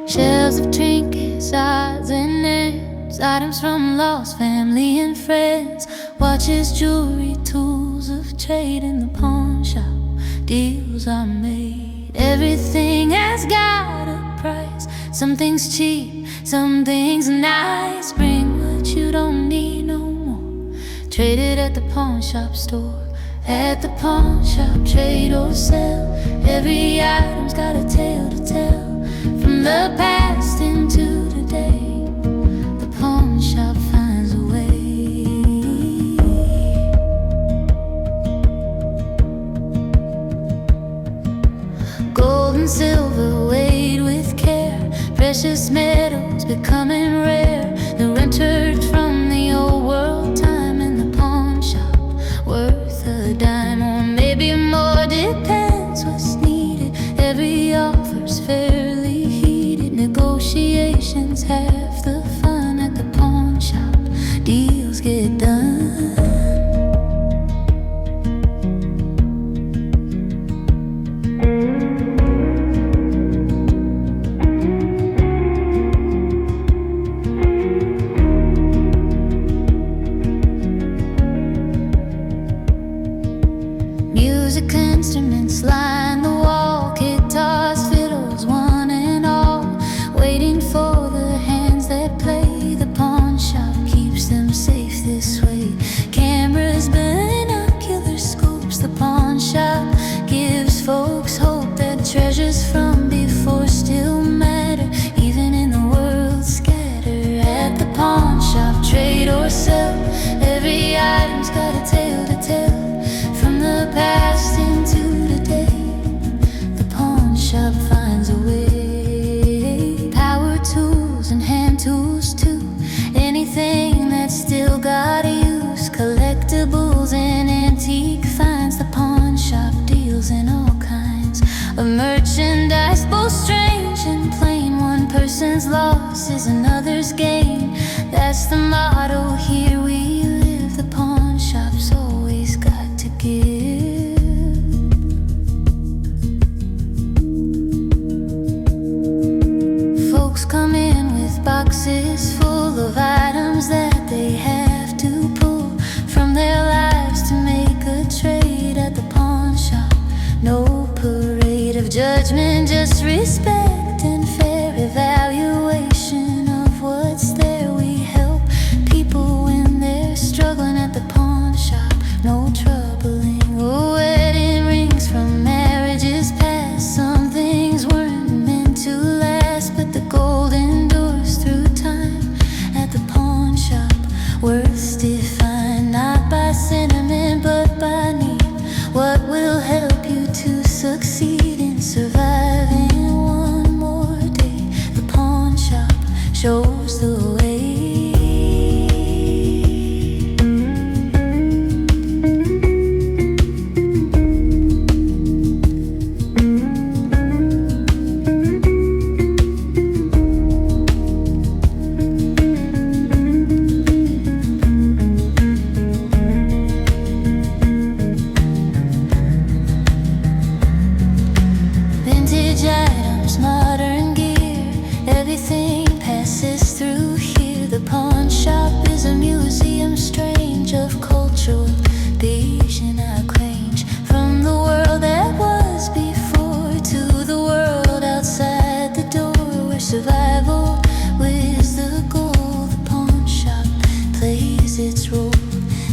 Shelves of trinkets, odds and ends, items from lost family and friends, watches, jewelry, tools of trade in the pawn shop. Deals are made, everything has got a price. Some things cheap, some things nice. Bring what you don't need no more. Trade it at the pawn shop store. At the pawn shop, trade or sell. Every item's got a tale to tell. From the past into today, the pawn shop finds a way. Gold and silver weighed with care, precious metals becoming rare. They're entered from the old world time in the pawn shop, worth a dime or maybe more, depends what's needed. Every offer's fairly heated, negotiations half the fun at the pawn shop. Deals get done. Music instruments line the wall, guitars, fiddles, one and all, waiting for the hands that play. The pawn shop keeps them safe this way. Cameras, binocular scopes. The pawn shop gives folks hope that treasures from before still matter, even in the world scatter. At the pawn shop, trade or sell. Every item's got a tale to tell. From the past into today, the pawn shop finds a way. Power tools and hand tools too, anything that's still got use. Collectibles and antique finds. The pawn shop deals in all kinds of merchandise, both strange and plain. One person's loss is another's gain. That's the motto here we live. The pawn shop's always got to give. Folks come in with boxes full of items that they have to pull from their lives to make a trade at the pawn shop. No parade of judgment, just respect and fair evaluation of what's there. We help people when they're struggling at the pawn shop. No troubling wedding rings from marriages past. Some things weren't meant to last, but the gold endures through time at the pawn shop. Worth defined not by sentiment but by need. What will help you to succeed in surviving one more day? The pawn shop shows the way. Vintage items, modern gear, everything passes through here. The pawn shop is a museum strange of cultural vision. I range from the world that was before to the world outside the door, where survival was the goal. The pawn shop plays its role.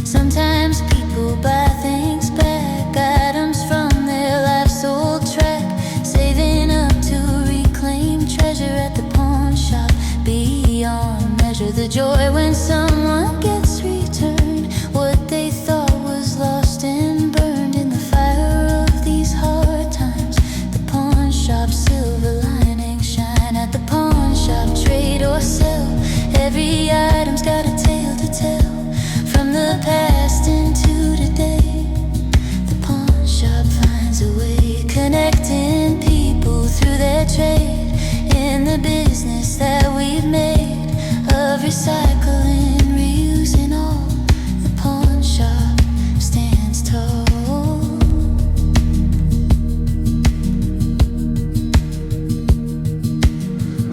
Sometimes people buy things back, items from their life's old track, saving up to reclaim treasure at the pawn shop. Beyond measure the joy when someone gets returned what they thought was lost and burned in the fire of these hard times. The pawn shop, silver lining shine at the pawn shop. Trade or sell, every item's got a tale to tell. From the past recycling, reusing all. The pawn shop stands tall.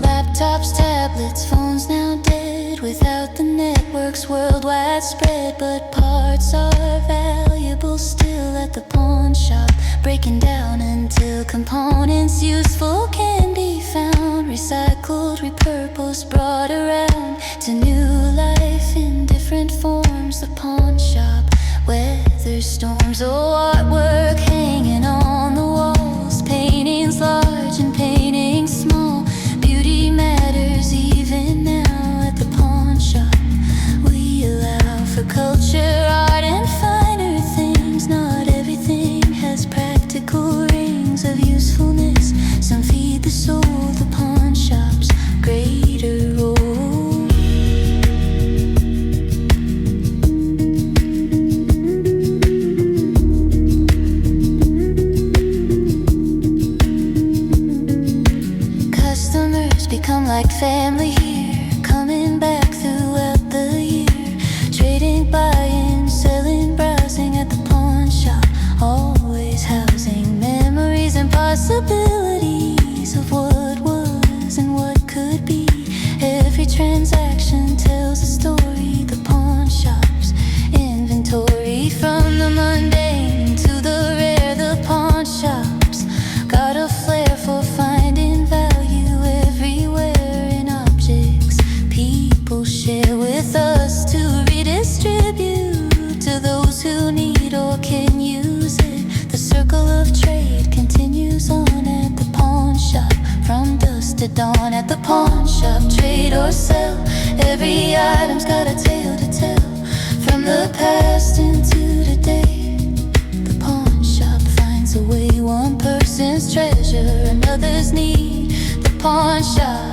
Laptops, tablets, phones now dead without the networks worldwide spread. But parts are valuable still at the pawn shop, breaking down until components useful can be found. Recycled, repurposed, brought around to new life in different forms. The pawn shop weathers storms. Oh, artwork hanging on the walls, paintings large and paintings small. Beauty matters even now at the pawn shop. We allow for culture, art, and finer things. Not everything has practical rings of usefulness. Some feed the soul, the pawn shop's greater role. Customers become like family here, coming back throughout the year. Trading, buying, selling, browsing at the pawn shop. Always housing memories and possibilities of what was and what could be. Every transaction tells a story. The pawn shop's inventory, from the mundane to the rare. The pawn shop's got a flair for finding value everywhere in objects people share with us to redistribute to those who need or can use it. The circle of trade continues on at the pawn shop, from dusk to dawn at the pawn shop. Trade or sell, every item's got a tale to tell, from the past into today. The pawn shop finds a way, one person's treasure, another's need. The pawn shop